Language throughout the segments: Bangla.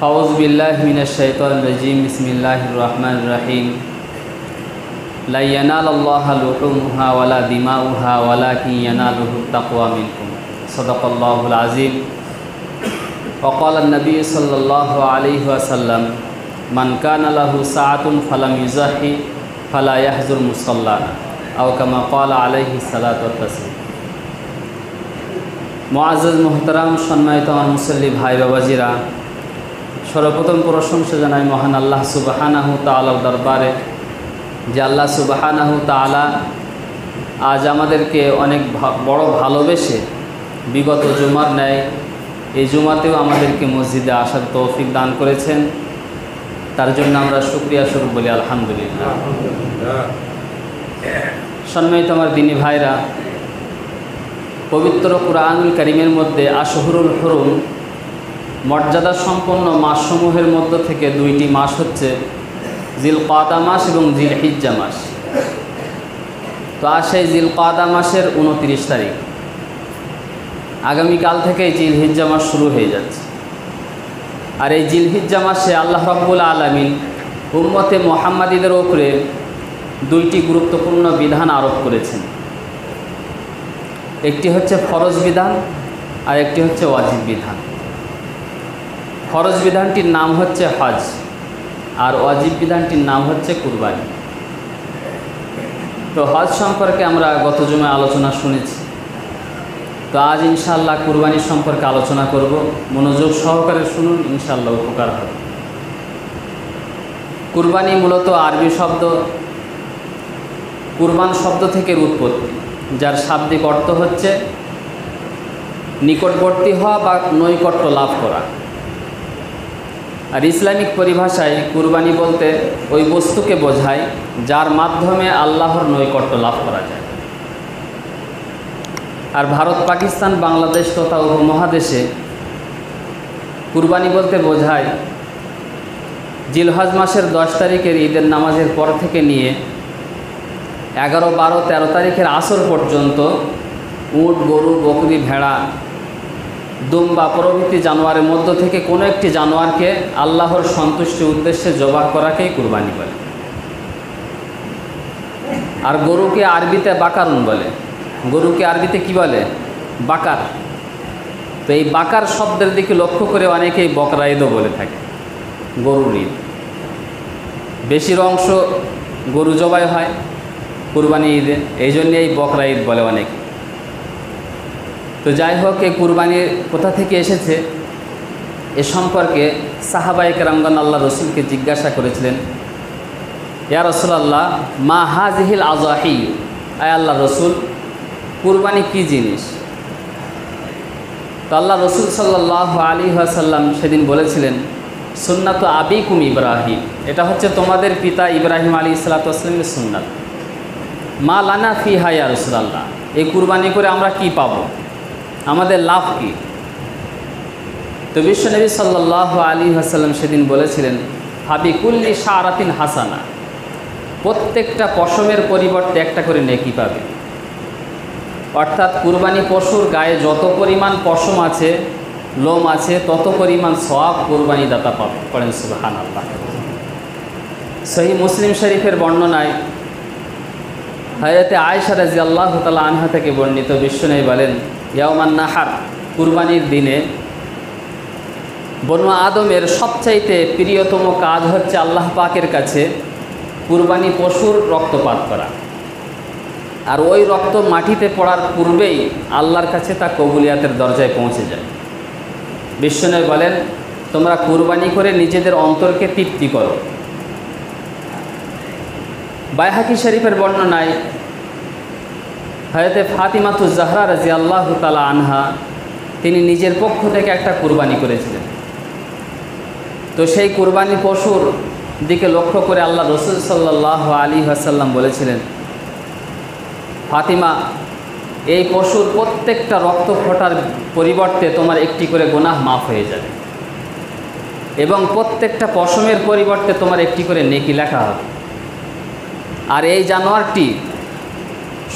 আউযু বিল্লাহি মিনাশ শাইতানির রাজিম। বিসমিল্লাহির রহমানির রহিম। লা ইয়ানালাল্লাহু লুহুমুহা ওয়ালা দিমাউহা ওয়ালাকিন ইয়ানালুহুত তাকওয়া মিনকুম। সাদাকাল্লাহুল আযীম। ওয়া ক্বালা an-নাবী সাল্লাল্লাহু আলাইহি ওয়াসাল্লাম মান কানা লাহু সাআতুন ফালাম ইউযাহি ফালা ইয়াহজুর মুসাল্লানা আও কামা ক্বালা আলাইহিস সালাতু ওয়াত তাসলিম। মুআজ্জাজ মুহতারাম, সম্মানিত আমার মুসল্লি ভাই বাবাজিরা, সর্বপ্রথম প্রশংসা জানাই মহান আল্লাহ সুবহানাহু তাআলার দরবারে যে আল্লাহ সুবহানাহু তাআলা আজ আমাদেরকে অনেক বড় ভালোবেসে বিগত জুমার ন্যায় এই জুমাতেও আমাদেরকে মসজিদে আসার তৌফিক দান করেছেন। তার জন্য আমরা শুকরিয়া স্বরূপ বলি আলহামদুলিল্লাহ। সম্মানিত আমার দিনী ভাইরা, পবিত্র কুরআনুল কারীমের মধ্যে আশহুরুল হুরুম মর্যাদা সম্পন্ন মাসসমূহের মধ্য থেকে দুইটি মাস হচ্ছে জিলকাদা মাস এবং জিলহিজ্জা মাস। তো আজ সেই জিলকাদা মাসের 29 তারিখ, আগামীকাল থেকে জিলহিজ্জা মাস শুরু হয়ে যাচ্ছে। আর এই জিলহিজ্জা মাসে আল্লাহ রাব্বুল আলামিন উম্মতে মুহাম্মাদীদের উপরে দুইটি গুরুত্বপূর্ণ বিধান আরোপ করেছেন। একটি হচ্ছে ফরজ বিধান আর একটি হচ্ছে ওয়াজিব বিধান। ফরজ বিধানটির নাম হচ্ছে হজ আর ওয়াজিব বিধানটির নাম হচ্ছে কুরবানি। তো হজ সম্পর্কে আমরা গত জুমায় আলোচনা শুনেছি। তো আজ ইনশাআল্লাহ কুরবানি সম্পর্কে আলোচনা করব। মনোযোগ সহকারে শুনুন, ইনশাআল্লাহ উপকার হবে। কুরবানি মূলত আরবি শব্দ কুরবান শব্দ থেকে উৎপত্তি, যার শাব্দিক অর্থ হচ্ছে নিকটবর্তী হওয়া বা নৈকট্য লাভ করা। আর ইসলামিক পরিভাষায় কুরবানি বলতে ওই বস্তুকে বোঝায় যার মাধ্যমে আল্লাহর নৈকট্য লাভ করা যায়। আর ভারত, পাকিস্তান, বাংলাদেশ তথা উপমহাদেশে কুরবানি বলতে বোঝায় জিলহজ মাসের 10 তারিখের ঈদের নামাজের পর থেকে নিয়ে 11, 12, 13 তারিখের আসর পর্যন্ত উট, গরু, বকরি, ভেড়া, দুম্বা প্রভৃতি জানোয়ারের মধ্য থেকে কোনো একটি জানোয়ারকে আল্লাহর সন্তুষ্টির উদ্দেশ্যে জবাহ করাকেই কুরবানি বলে। আর গরুকে আরবিতে বাকারুন বলে। গরুকে আরবিতে কি বলে? বাকার। তো এই বাকার শব্দের দিকে লক্ষ্য করে অনেকেই বকরা ঈদও বলে থাকে, গরুর ঈদ। বেশির অংশ গরু জবাই হয় কুরবানি ঈদে, এই জন্যে এই বকরা ঈদ বলে অনেকে। তো যাই হোক, এই কুরবানির কোথা থেকে এসেছে এ সম্পর্কে সাহাবায়ে কেরামগণ আল্লাহ রসুলকে জিজ্ঞাসা করেছিলেন, ইয়া রাসূলুল্লাহ মা হাযিহিল আযাহি, আয় আল্লাহ রসুল কুরবানি কি জিনিস? তো আল্লাহ রসুল সাল্লাল্লাহু আলাইহি ওয়াসাল্লাম সেদিন বলেছিলেন, সুন্নাতু আবিকুম ইব্রাহিম, এটা হচ্ছে তোমাদের পিতা ইব্রাহিম আলাইহিস সালাতু ওয়াস সালামের সুন্নাত। মা লানা ফিহা ইয়া রাসূলুল্লাহ, এই কুরবানি করে আমরা কি পাবো, আমাদের লাভ কি? তো বিশ্বনবী সাল্লাল্লাহু আলাইহি ওয়াসাল্লাম সেদিন বলেছিলেন, হাবি কুল্লি শারাতিন হাসানা, প্রত্যেকটা পশমের পরিবর্তে একটা করে নেকি পাবে। অর্থাৎ কুরবানি পশুর গায়ে যত পরিমাণ পশম আছে, লোম আছে, তত পরিমাণ সওয়াব কুরবানি দাতা পাবে। পড়েন সুবহানাল্লাহ। সহিহ মুসলিম শরীফের বর্ণনায় হযরতে আয়েশা রাদিয়াল্লাহু তাআলা আনহা থেকে বর্ণিত, বিশ্বনবী বলেন, ইয়াউমান নাহার, কুরবানির দিনে বনু আদমের সবচাইতে প্রিয়তম কাজ হচ্ছে আল্লাহ পাকের কাছে কুরবানি পশুর রক্তপাত করা। আর ওই রক্ত মাটিতে পড়ার পূর্বেই আল্লাহর কাছে তা কবুলিয়াতের দরজায় পৌঁছে যায়। বিশ্বনবী বলেন, তোমরা কুরবানি করে নিজেদের অন্তরকে তৃপ্তি করো। বাইহাকি শরীফের বর্ণনায় হযরতে ফাতিমাতুজ জাহরা রাদিয়াল্লাহু তাআলা আনহা তিনি নিজের পক্ষ থেকে একটা কুরবানি করেছিলেন। তো সেই কুরবানি পশুর দিকে লক্ষ্য করে আল্লাহ রসুল সাল্লাল্লাহু আলাইহি ওয়াসাল্লাম বলেছিলেন, ফাতিমা, এই পশুর প্রত্যেকটা রক্ত ফোটার পরিবর্তে তোমার একটি করে গুনাহ মাফ হয়ে যাবে এবং প্রত্যেকটা পশমের পরিবর্তে তোমার একটি করে নেকি লেখা হবে। আর এই জানোয়ারটি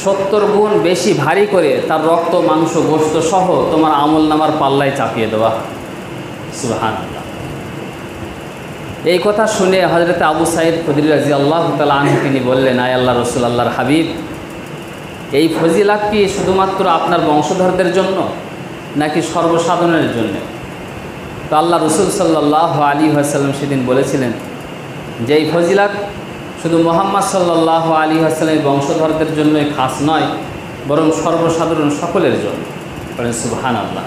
70 গুণ বেশি ভারী করে তার রক্ত, মাংস, গোশত সহ তোমার আমলনামার পাল্লায় চাপিয়ে দেওয়া। সুবহানাল্লাহ। এই কথা শুনে হযরত আবু সাঈদ খুদরি রাদিয়াল্লাহু তাআলা আনহু তিনি বললেন, আয় আল্লাহ রাসূল, আল্লাহর হাবিব, এই ফজিলত কি শুধুমাত্র আপনার বংশধরদের জন্য নাকি সর্বসাধারণের জন্য? তো আল্লাহ রাসূল সাল্লাল্লাহু আলাইহি ওয়াসাল্লাম সেদিন বলেছিলেন যে এই ফজিলত শুধু মুহাম্মদ সাল্লাল্লাহু আলাইহি ওয়াসাল্লামের বংশধরদের জন্যই খাস নয়, বরং সর্বসাধারণ সকলের জন্য। বলেন সুবহানাল্লাহ।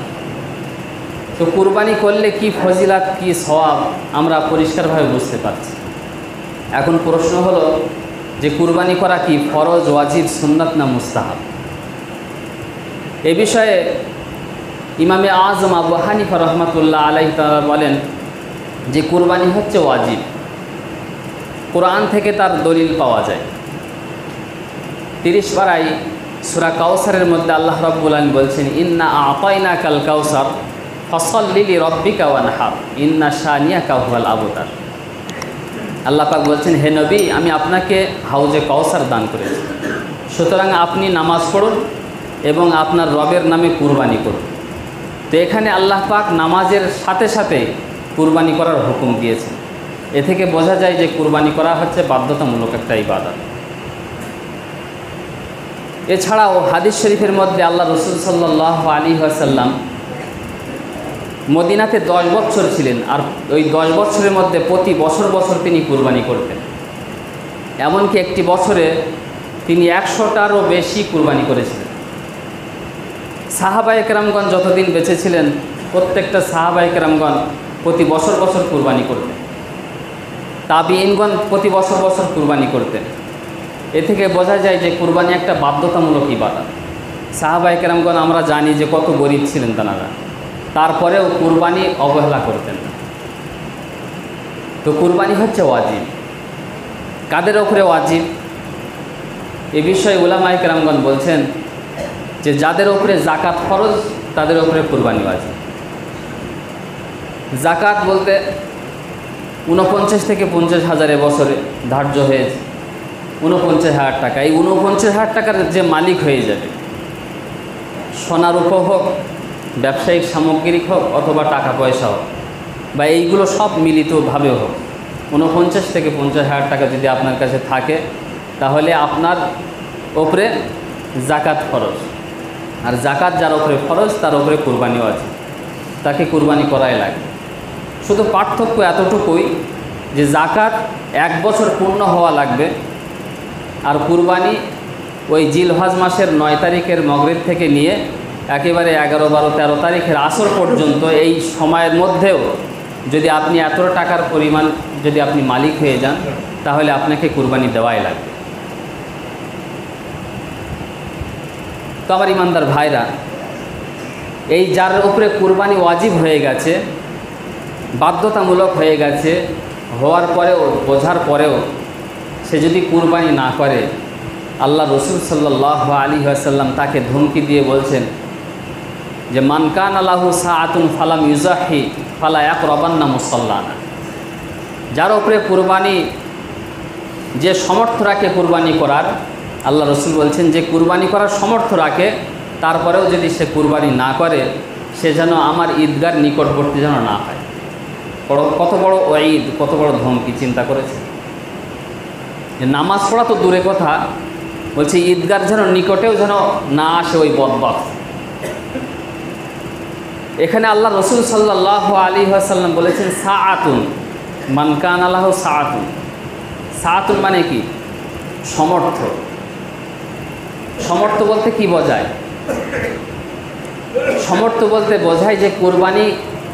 তো কুরবানি করলে কি ফজিলত, কি সওয়াব আমরা পরিষ্কারভাবে বুঝতে পারছি। এখন প্রশ্ন হলো যে কুরবানি করা কি ফরজ, ওয়াজিব, সুন্নাত না মুস্তাহাব? এ বিষয়ে ইমামে আজম আবু হানিফা রহমাতুল্লাহ আলাইহি তাআলা বলেন যে কুরবানি হচ্ছে ওয়াজিব। কোরআন থেকে তার দলিল পাওয়া যায়। 30 পারায় সূরা কাউসারের মধ্যে আল্লাহ রাব্বুল আলামিন বলছেন, ইন্না আ'তাইনাকাল কাউসার ফসল্লি লিরাব্বিকা ওয়ানহার ইন্না শানিয়াকা হুয়াল আবতার। আল্লাহ পাক বলছেন, হে নবী, আমি আপনাকে হাউজে কাউসার দান করেছি, সুতরাং আপনি নামাজ পড়ুন এবং আপনার রবের নামে কুরবানি করুন। তো এখানে আল্লাহ পাক নামাজের সাথে সাথে কুরবানি করার হুকুম দিয়েছেন। এ থেকে বোঝা যায় যে কুরবানি করা হচ্ছে বাধ্যতামূলক একটা ইবাদত। এছাড়াও হাদিস শরীফের মধ্যে আল্লাহ রাসূল সাল্লাল্লাহু আলাইহি ওয়াসাল্লাম মদিনাতে 10 বছর ছিলেন, আর ওই 10 বছরের মধ্যে প্রতি বছর বছর তিনি কুরবানি করতেন। এমনকি একটি বছরে তিনি 100টারও বেশি কুরবানি করেছিলেন। সাহাবায়ে কেরামগণ যতদিন বেঁচে ছিলেন, প্রত্যেকটা সাহাবায়ে কেরামগণ প্রতি বছর বছর কুরবানি করতেন। তাবিঈনগণ প্রতি বছর বছর কুরবানি করতেন। এ থেকে বোঝা যায় যে কুরবানি একটা বাধ্যতামূলক ইবাদত। সাহাবায়ে কেরামগণ আমরা জানি যে কত গরিব ছিলেন তারা, তারপরেও কুরবানি অবহেলা করতেন না। তো কুরবানি হচ্ছে ওয়াজিব। কাদের ওপরে ওয়াজিব? এ বিষয়ে উলামায়ে কেরামগণ বলছেন যে যাদের ওপরে যাকাত ফরজ তাদের ওপরে কুরবানি ওয়াজিব। যাকাত বলতে 49 থেকে 50,000 বছরে ধার্য হয়েছে 49,000 টাকা। এই 49,000 টাকার যে মালিক হয়ে যাবে, সোনার উপর হোক, ব্যবসায়িক সামগ্রিক হোক, অথবা টাকা পয়সা হোক, বা এইগুলো সব মিলিতভাবে হোক, 49 থেকে 50,000 টাকা যদি আপনার কাছে থাকে, তাহলে আপনার ওপরে যাকাত ফরজ। আর যাকাত যার ওপরে ফরজ তার ওপরে কুরবানিও আছে, তাকে কুরবানি করাই লাগে। শুধু পার্থক্য এতটুকুই যে যাকাত 1 বছর পূর্ণ হওয়া লাগবে, আর কুরবানি ওই জিলহজ মাসের 9 তারিখের মগরিব থেকে নিয়ে একেবারে 11, 12, 13 তারিখের আসর পর্যন্ত এই সময়ের মধ্যেও যদি আপনি এত টাকার পরিমাণ যদি আপনি মালিক হয়ে যান, তাহলে আপনাকে কুরবানি দেওয়াই লাগবে। তো আমার ইমানদার ভাইরা, এই যার উপরে কুরবানি ওয়াজিব হয়ে গেছে, বাধ্যতামূলক হয়ে গেছে, হওয়ার পরেও, বোঝার পরেও সে যদি কুরবানি না করে, আল্লাহ রাসূল সাল্লাল্লাহু আলাইহি ওয়াসাল্লাম তাকে ধমকি দিয়ে বলছেন যে মান কানা লাহু সাআতুন ফালাম ইউজাহি ফালা ইয়াকরাবান্না মুসাল্লানা। যার উপরে কুরবানি, যে সমর্থ রাখে কুরবানি করার, আল্লাহ রাসূল বলছেন যে কুরবানি করার সমর্থ রাখে, তারপরেও যদি সে কুরবানি না করে, সে যেন আমার ঈদগার নিকটবর্তী যেন না হয়। কত বড় ওয়াইদ, কত বড় ধমকি, চিন্তা করেছে? যে নামাজ পড়া তো দূরে কথা, বলছে ঈদগার যেন নিকটেও যেন না আসে ওই বদবক্ত। এখানে আল্লাহ রাসূল সাল্লাল্লাহু আলাইহি ওয়াসাল্লাম বলেছেন সাআতুন মান কানা লাহু সাআতুন। সাআতুন মানে কি? সমর্থ। সমর্থ বলতে কি বোঝায়? সমর্থ বলতে বোঝায় যে কুরবানি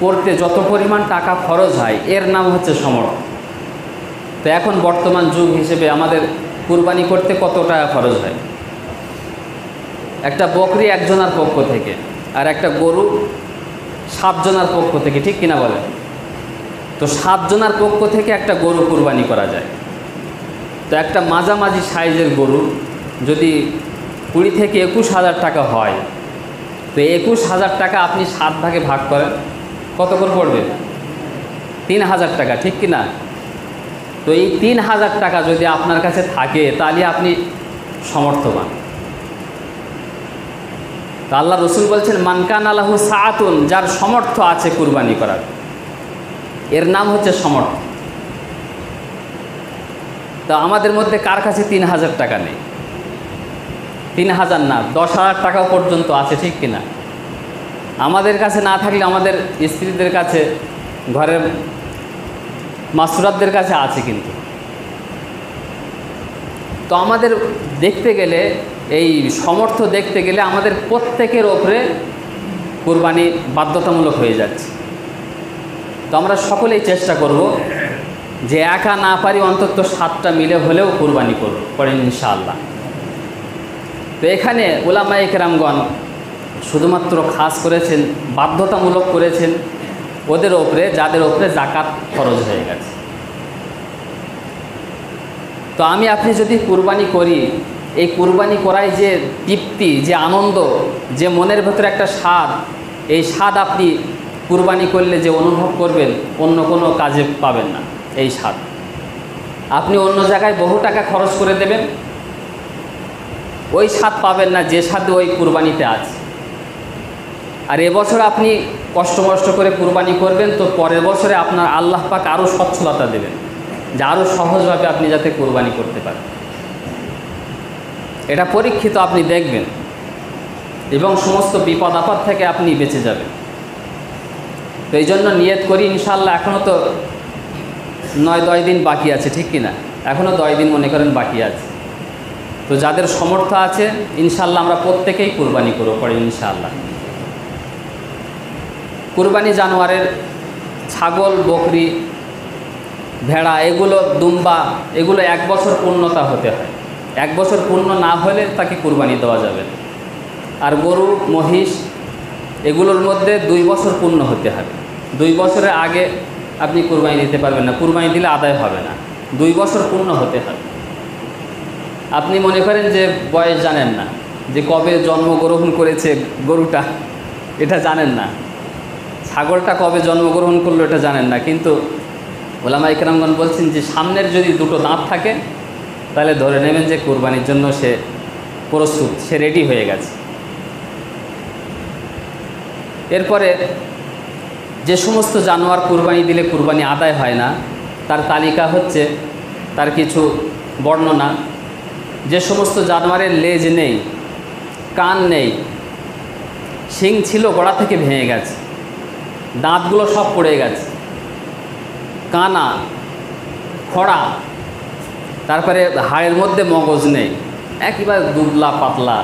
করতে যত পরিমাণ টাকা খরচ হয়, এর নাম হচ্ছে সমর্থ। তো এখন বর্তমান যুগ হিসেবে আমাদের কুরবানি করতে কত টাকা খরচ হয়? একটা বকরি একজনের পক্ষ থেকে, আর একটা গরু 7 জনের পক্ষ থেকে, ঠিক কিনা বলেন? তো 7 জনের পক্ষ থেকে একটা গরু কুরবানি করা যায়। তো একটা মাঝামাঝি সাইজের গরু যদি 20 থেকে 21,000 টাকা হয়, তো 21,000 টাকা আপনি 7 ভাগে ভাগ করেন, কত করে পড়বে? 3,000 টাকা, ঠিক কিনা? তো এই 3,000 টাকা যদি আপনার কাছে থাকে, তাহলে আপনি সমর্থবান। তো আল্লাহ রাসূল বলছেন মান কানা লাহু সাআতুন, যার সমর্থ আছে কুরবানি করার, এর নাম হচ্ছে সমর্থ। তো আমাদের মধ্যে কার কাছে 3,000 টাকা নেই? 3,000 না, 10,000 টাকাও পর্যন্ত আছে, ঠিক কিনা? আমাদের কাছে না থাকলে আমাদের স্ত্রীদের কাছে, ঘরের মাসুরাতদের কাছে আছে কিন্তু। তো আমাদের দেখতে গেলে, এই সমর্থ দেখতে গেলে আমাদের প্রত্যেকের ওপরে কুরবানি বাধ্যতামূলক হয়ে যাচ্ছে। তো আমরা সকলেই চেষ্টা করব যে একা না পারি অন্তত 7টা মিলে হলেও কুরবানি করেন ইনশাআল্লাহ। তো এখানে উলামায়ে কেরামগণ শুধুমাত্র খাস করেছেন, বাধ্যতামূলক করেছেন ওদের ওপরে যাদের ওপরে যাকাত খরচ হয়ে গেছে। তো আমি আপনি যদি কুরবানি করি, এই কুরবানি করায় যে তৃপ্তি, যে আনন্দ, যে মনের ভেতরে একটা স্বাদ, এই স্বাদ আপনি কুরবানি করলে যে অনুভব করবেন অন্য কোনো কাজে পাবেন না। এই স্বাদ আপনি অন্য জায়গায় বহু টাকা খরচ করে দেবেন, ওই স্বাদ পাবেন না যে স্বাদ ওই কুরবানিতে আছে। আর এবছর আপনি কষ্ট করে কুরবানি করবেন, তো পরের বছরে আপনার আল্লাহ পাক আরও সচ্ছলতা দেবেন, যে আরও সহজভাবে আপনি যাতে কুরবানি করতে পারেন। এটা পরীক্ষিত, আপনি দেখবেন, এবং সমস্ত বিপদ আপদ থেকে আপনি বেঁচে যাবেন। তো এই জন্য নিয়ত করি ইনশাআল্লাহ। এখনও তো 9-10 দিন বাকি আছে, ঠিক কিনা? এখনও 10 দিন মনে করেন বাকি আছে। তো যাদের সমর্থ আছে ইনশাআল্লাহ আমরা প্রত্যেকেই কুরবানি করব পরে ইনশাআল্লাহ। কুরবানি জানোয়ারের ছাগল, বকরি, ভেড়া, এগুলো দুম্বা, এগুলো 1 বছর পূর্ণতা হতে হয়। 1 বছর পূর্ণ না হলে তাকে কুরবানি দেওয়া যাবে না। আর গরু, মহিষ, এগুলোর মধ্যে 2 বছর পূর্ণ হতে হবে। 2 বছরের আগে আপনি কুরবানি দিতে পারবেন না, কুরবানি দিলে আদায় হবে না। 2 বছর পূর্ণ হতে হবে। আপনি মনে করেন যে বয়স জানেন না, যে কবে জন্মগ্রহণ করেছে গরুটা, এটা জানেন না। ছাগলটা কবে জন্মগ্রহণ করলো এটা জানেন না, কিন্তু ওলামায়ে কেরামগণ বলছেন যে সামনের যদি 2টো দাঁত থাকে তাহলে ধরে নেবেন যে কুরবানির জন্য সে প্রস্তুত, সে রেডি হয়ে গেছে। এরপরে যে সমস্ত জানোয়ার কুরবানি দিলে কুরবানি আদায় হয় না তার তালিকা হচ্ছে, তার কিছু বর্ণনা। যে সমস্ত জানোয়ারের লেজ নেই, কান নেই, শিং ছিল গোড়া থেকে ভেঙে গেছে, দাঁতগুলো সব পড়ে গেছে, কানা, খড়া, তারপরে হাড়ের মধ্যে মগজ নেই, একেবারে দুবলা পাতলা,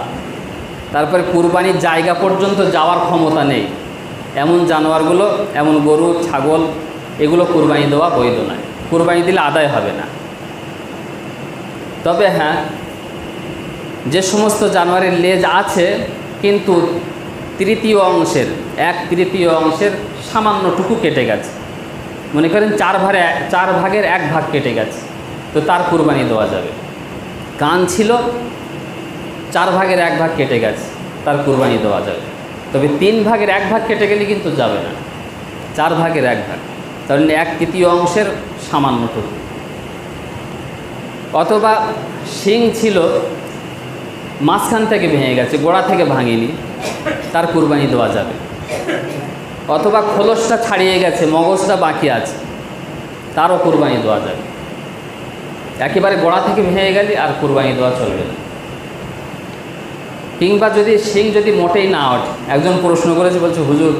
তারপরে কুরবানির জায়গা পর্যন্ত যাওয়ার ক্ষমতা নেই, এমন জানোয়ারগুলো, এমন গরু, ছাগল, এগুলো কুরবানি দেওয়া বৈধ নয়, কুরবানি দিলে আদায় হবে না। তবে হ্যাঁ, যে সমস্ত জানোয়ারের লেজ আছে কিন্তু 1/3 অংশের 1/3 অংশের সামান্যটুকু কেটে গেছে, মনে করেন 4 ভাগের 1 ভাগ কেটে গেছে, তো তার কুরবানি দেওয়া যাবে। কান ছিল 4 ভাগের 1 ভাগ কেটে গেছে, তার কুরবানি দেওয়া যাবে। তবে 3 ভাগের 1 ভাগ কেটে গেলে কিন্তু যাবে না, 4 ভাগের 1 ভাগ, তাহলে 1/3 অংশের সামান্যটুকু। অথবা শিং ছিল মাঝখান থেকে ভেঙে গেছে, গোড়া থেকে ভাঙেনি, তার কুরবানি দেওয়া যাবে। অথবা খোলসটা ছাড়িয়ে গেছে, মগজটা বাকি আছে, তারও কুরবানি দেওয়া যাবে। একেবারে গোড়া থেকে ভেঙে গেলে আর কুরবানি দেওয়া চলবে না। কিংবা যদি শিং যদি মোটেই না ওঠে, একজন প্রশ্ন করেছে, বলছে হুজুর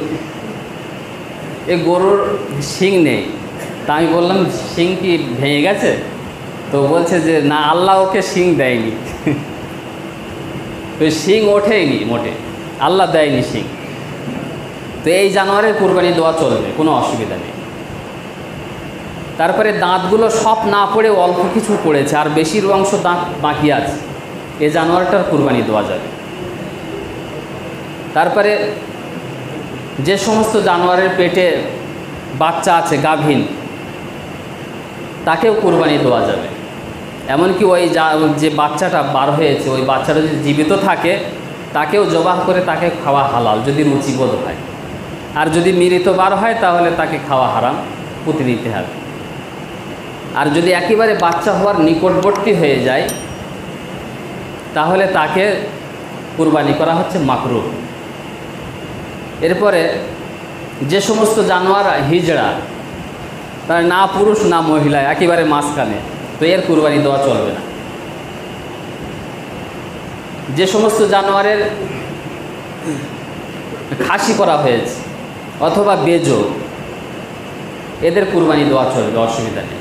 এই গরুর শিং নেই, তা আমি বললাম শিং কি ভেঙে গেছে? তো বলছে যে না, আল্লাহ ওকে শিং দেয়নি, তো শিং ওঠেইনি মোটে, আল্লাহ দেয়নি শিং। তো এই জানোয়ারের কুরবানি দেওয়া চলবে, কোনো অসুবিধা নেই। তারপরে দাঁতগুলো সব না পড়ে অল্প কিছু পড়েছে আর বেশির অংশ দাঁত বাকি আছে, এই জানোয়ারটার কুরবানি দেওয়া যাবে। তারপরে যে সমস্ত জানোয়ারের পেটে বাচ্চা আছে, গাভীন, তাকেও কুরবানি দেওয়া যাবে। এমনকি ওই যে বাচ্চাটা বার হয়েছে, ওই বাচ্চাটা যদি জীবিত থাকে তাকেও জবাহ করে তাকে খাওয়া হালাল যদি রুচিবোধ হয়। আর যদি মৃত বার হয় তাহলে তাকে খাওয়া হারাম, পুঁতে দিতে হবে। আর যদি একেবারে বাচ্চা হওয়ার নিকটবর্তী হয়ে যায় তাহলে তাকে কুরবানি করা হচ্ছে মাকরুহ। এরপরে যে সমস্ত জানোয়ার হিজড়া, তার না পুরুষ না মহিলা, একেবারে মাঝখানে, তো এর কুরবানি দেওয়া চলবে না। যে সমস্ত জানোয়ারের খাসি করা হয়েছে অথবা বেজো, এদের কুরবানি দেওয়া চলবে, অসুবিধা নেই।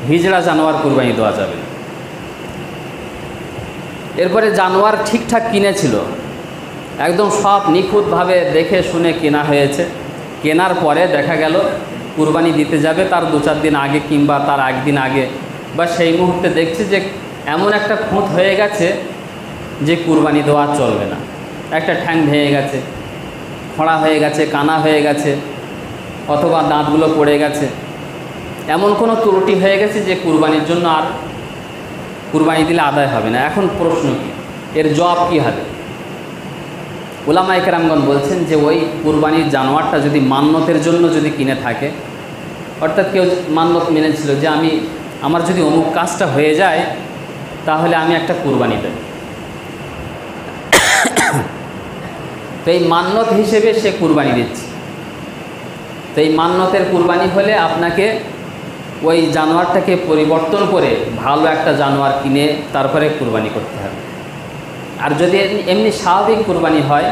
হিজড়া জানোয়ার কুরবানি দেওয়া যাবে না। এরপরে জানোয়ার ঠিকঠাক কিনেছিল, একদম সব নিখুঁতভাবে দেখে শুনে কেনা হয়েছে, কেনার পরে দেখা গেল কুরবানি দিতে যাবে তার 2-4 দিন আগে কিংবা তার একদিন আগে বা সেই মুহূর্তে দেখছি যে এমন একটা খুঁত হয়ে গেছে যে কুরবানি দেওয়া চলবে না। একটা ঠ্যাং ভেঙে গেছে, খোঁড়া হয়ে গেছে, কানা হয়ে গেছে, অথবা দাঁতগুলো পড়ে গেছে, এমন কোনো ত্রুটি হয়ে গেছে যে কুরবানির জন্য আর কুরবানি দিলে আদায় হবে না। এখন প্রশ্ন কি, এর জবাব কী হবে? উলামায়ে কেরামগণ বলছেন যে ওই কুরবানির জানোয়ারটা যদি মান্যতের জন্য যদি কিনে থাকে, অর্থাৎ কেউ মান্যত মেনেছিল যে আমার যদি অমুক কাজটা হয়ে যায় তাহলে আমি একটা কুরবানি দেব, তো এই মান্যত হিসেবে সে কুরবানি দিচ্ছে। তো এই মান্যতের কুরবানি হলে আপনাকে ওই জানোয়ারটাকে পরিবর্তন করে ভালো একটা জানোয়ার কিনে তারপরে কুরবানি করতে হবে। আর যদি এমনি স্বাভাবিক কুরবানি হয়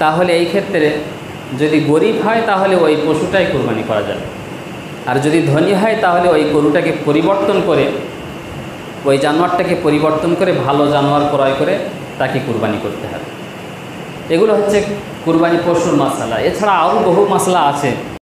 তাহলে এই ক্ষেত্রে যদি গরিব হয় তাহলে ওই পশুটাই কুরবানি করা যাবে, আর যদি ধনী হয় তাহলে ওই গরুটাকে পরিবর্তন করে, ওই জানোয়ারটাকে পরিবর্তন করে ভালো জানোয়ার ক্রয় করে তাকে কুরবানি করতে হবে। এগুলো হচ্ছে কুরবানি পশুর মাসালা। এছাড়া আরও বহু মাসলা আছে।